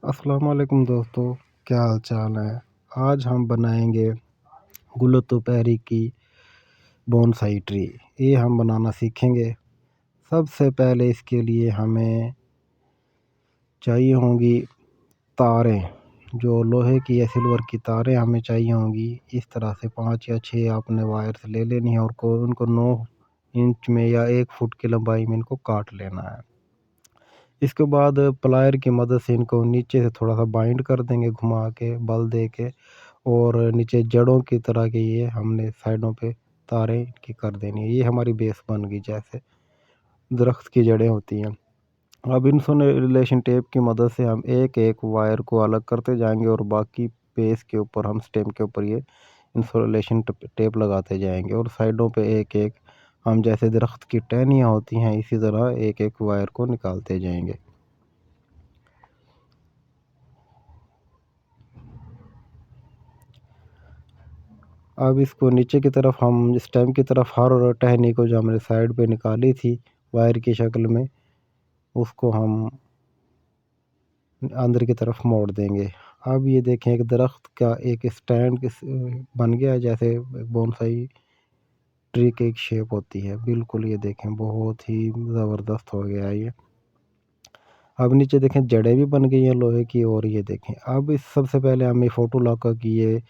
अस्सलाम वालेकुम दोस्तों, क्या हाल चाल है। आज हम बनाएंगे गुलतोपैरी की बोनसाई ट्री। ये हम बनाना सीखेंगे। सबसे पहले इसके लिए हमें चाहिए होंगी तारें। जो लोहे की या सिल्वर की तारें हमें चाहिए होंगी। इस तरह से 5 या 6 आपने वायर्स ले लेनी है और उनको 9 इंच में या 1 फुट की लंबाई में इनको काट लेना है। इसके बाद प्लायर की मदद से इनको नीचे से थोड़ा सा बाइंड कर देंगे, घुमा के बल दे के। और नीचे जड़ों की तरह के ये हमने साइडों पे तारें की कर देनी है। ये हमारी बेस बन गई, जैसे दरख्त की जड़ें होती हैं। अब इंसुलेशन टेप की मदद से हम एक एक वायर को अलग करते जाएंगे और बाकी बेस के ऊपर हम स्टेम के ऊपर ये इंसुलेशन टेप लगाते जाएंगे और साइडों पे एक एक हम जैसे दरख्त की टहनियाँ होती हैं इसी तरह एक एक वायर को निकालते जाएंगे। अब इसको नीचे की तरफ हम स्टेम की तरफ हर टहनी को जो हमने साइड पे निकाली थी वायर की शक्ल में, उसको हम अंदर की तरफ मोड़ देंगे। अब ये देखें, एक दरख्त का एक स्टैंड बन गया है, जैसे बोनसाई ट्री की एक शेप होती है बिल्कुल। ये देखें, बहुत ही ज़बरदस्त हो गया है ये। अब नीचे देखें, जड़ें भी बन गई हैं लोहे की। और ये देखें, अब इस सबसे पहले हमें फ़ोटो लगा की ये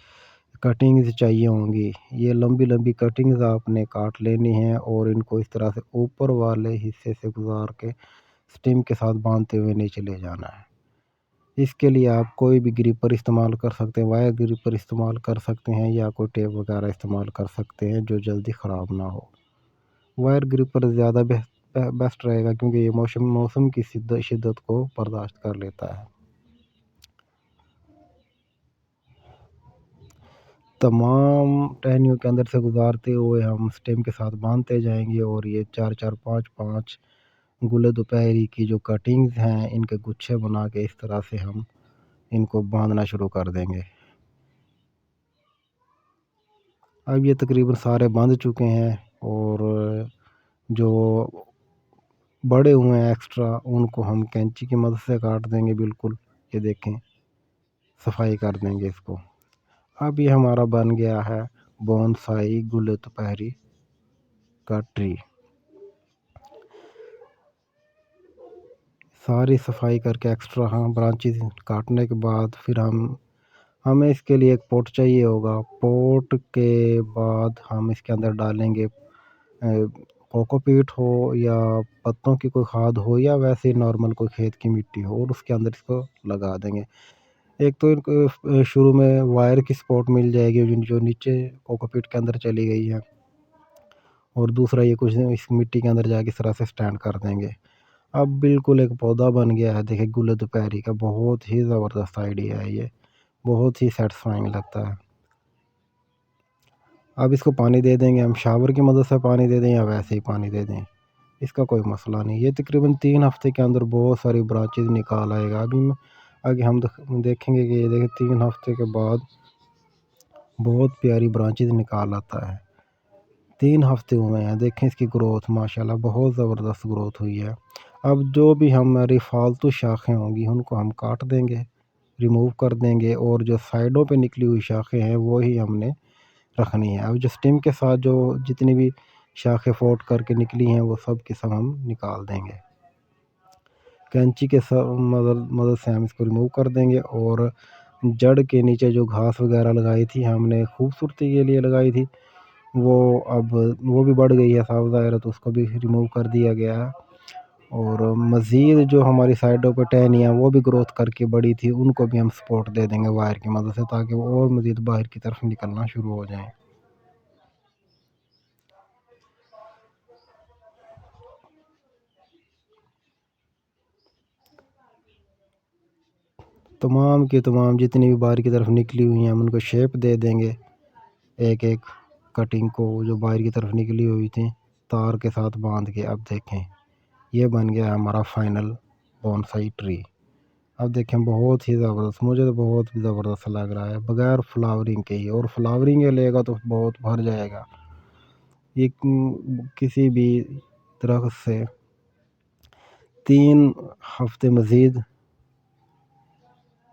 कटिंग्स चाहिए होंगी। ये लंबी लंबी कटिंग्स आपने काट लेनी है और इनको इस तरह से ऊपर वाले हिस्से से गुजार के स्टीम के साथ बांधते हुए नीचे ले जाना है। इसके लिए आप कोई भी ग्रिपर इस्तेमाल कर सकते हैं, वायर ग्रिपर इस्तेमाल कर सकते हैं या कोई टेप वगैरह इस्तेमाल कर सकते हैं जो जल्दी ख़राब ना हो। वायर ग्रिपर ज़्यादा बेस्ट रहेगा क्योंकि ये मौसम मौसम की शिद्दत को बर्दाश्त कर लेता है। तमाम टहनियों के अंदर से गुजारते हुए हम स्टेम के साथ बांधते जाएंगे और ये 4 4 5 5 गुले दोपहरी की जो कटिंग्स हैं इनके गुच्छे बना के इस तरह से हम इनको बांधना शुरू कर देंगे। अब ये तकरीबन सारे बांध चुके हैं और जो बड़े हुए हैं एक्स्ट्रा उनको हम कैंची की मदद से काट देंगे बिल्कुल। ये देखें, सफाई कर देंगे इसको। अब ये हमारा बन गया है बोनसाई गुले दोपहरी का ट्री। सारी सफाई करके एक्स्ट्रा हाँ ब्रांचेस काटने के बाद फिर हमें इसके लिए एक पोट चाहिए होगा। पोट के बाद हम इसके अंदर डालेंगे कोकोपीट हो या पत्तों की कोई खाद हो या वैसे नॉर्मल कोई खेत की मिट्टी हो और उसके अंदर इसको लगा देंगे। एक तो इनको शुरू में वायर की सपोर्ट मिल जाएगी जो नीचे कोकोपीट के अंदर चली गई है। और दूसरा ये कुछ इस मिट्टी के अंदर जाके इस तरह से स्टैंड कर देंगे। अब बिल्कुल एक पौधा बन गया है। देखिए, गुल दोपहरी का बहुत ही ज़बरदस्त आइडिया है ये, बहुत ही सेटिस्फाइंग लगता है। अब इसको पानी दे देंगे हम, शावर की मदद से पानी दे दें या वैसे ही पानी दे दें, इसका कोई मसला नहीं। ये तकरीबन 3 हफ्ते के अंदर बहुत सारी ब्रांचेज निकाल आएगा। आगे हम देखेंगे कि ये देखिए 3 हफ्ते के बाद बहुत प्यारी ब्रांचेज निकाल आता है। 3 हफ्ते हुए हैं, देखें इसकी ग्रोथ माशाल्लाह बहुत ज़बरदस्त ग्रोथ हुई है। अब जो भी हमारी फालतू शाखें होंगी उनको हम काट देंगे, रिमूव कर देंगे और जो साइडों पे निकली हुई शाखें हैं वो ही हमने रखनी है। अब जो स्टेम के साथ जो जितनी भी शाखें फोल्ड करके निकली हैं वो सब की सब हम निकाल देंगे। कैंची के मदद से हम इसको रिमूव कर देंगे और जड़ के नीचे जो घास वगैरह लगाई थी हमने खूबसूरती के लिए लगाई थी, वो अब वो भी बढ़ गई है साफ ज़ाहिर है, तो उसको भी रिमूव कर दिया गया है। और मज़ीद जो हमारी साइडों पर टहनियाँ वो भी ग्रोथ करके बड़ी थी उनको भी हम सपोर्ट दे देंगे वायर की मदद से, ताकि वो और मज़ीद बाहर की तरफ निकलना शुरू हो जाएँ। तमाम की तमाम जितनी भी बाहर की तरफ निकली हुई हैं हम उनको शेप दे देंगे। एक एक कटिंग को जो बाहर की तरफ निकली हुई थी तार के साथ बांध के। अब देखें, ये बन गया हमारा फाइनल बोनसाई ट्री। अब देखें, बहुत ही ज़बरदस्त, मुझे तो बहुत ज़बरदस्त लग रहा है बगैर फ्लावरिंग के ही। और फ्लावरिंग ये लेगा तो बहुत भर जाएगा। ये किसी भी दरख्त से 3 हफ्ते मज़ीद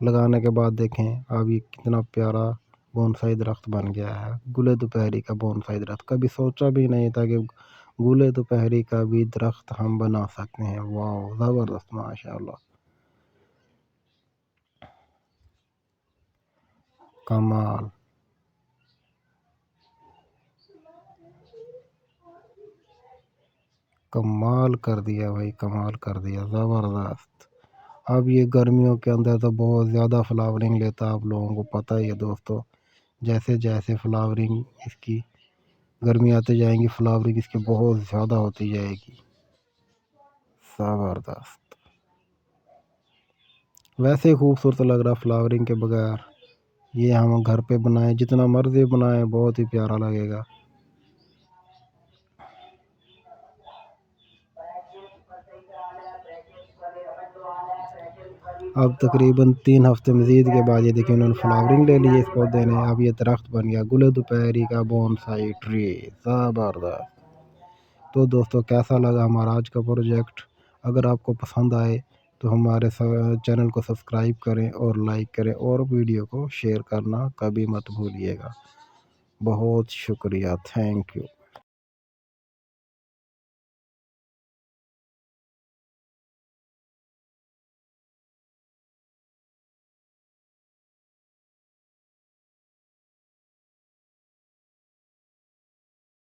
लगाने के बाद देखें अब ये कितना प्यारा बोनसाई दरख्त बन गया है। गुले दोपहरी का बोनसाई दरख्त, कभी सोचा भी नहीं था कि गुले दोपहरी का भी दरख्त हम बना सकते हैं। वाह, ज़बरदस्त, माशाल्लाह, कमाल, कमाल कर दिया भाई, कमाल कर दिया, ज़बरदस्त। अब ये गर्मियों के अंदर तो बहुत ज़्यादा फ्लावरिंग लेता है, आप लोगों को पता ही है दोस्तों। जैसे जैसे फ्लावरिंग इसकी गर्मी आते जाएंगी, फ्लावरिंग इसकी बहुत ज़्यादा होती जाएगी। ज़बरदस्त, वैसे ही खूबसूरत लग रहा फ्लावरिंग के बगैर। ये हम घर पे बनाए, जितना मर्जी बनाए, बहुत ही प्यारा लगेगा। अब तकरीबन 3 हफ्ते मज़ीद के बाद ये देखिए उन्होंने फ्लावरिंग ले ली है इस पौधे ने। अब ये दरख्त बन गया गुल दोपहरी का बोनसाई ट्री, ज़बरदस्त। तो दोस्तों, कैसा लगा हमारा आज का प्रोजेक्ट? अगर आपको पसंद आए तो हमारे चैनल को सब्सक्राइब करें और लाइक करें, और वीडियो को शेयर करना कभी मत भूलिएगा। बहुत शुक्रिया, थैंक यू।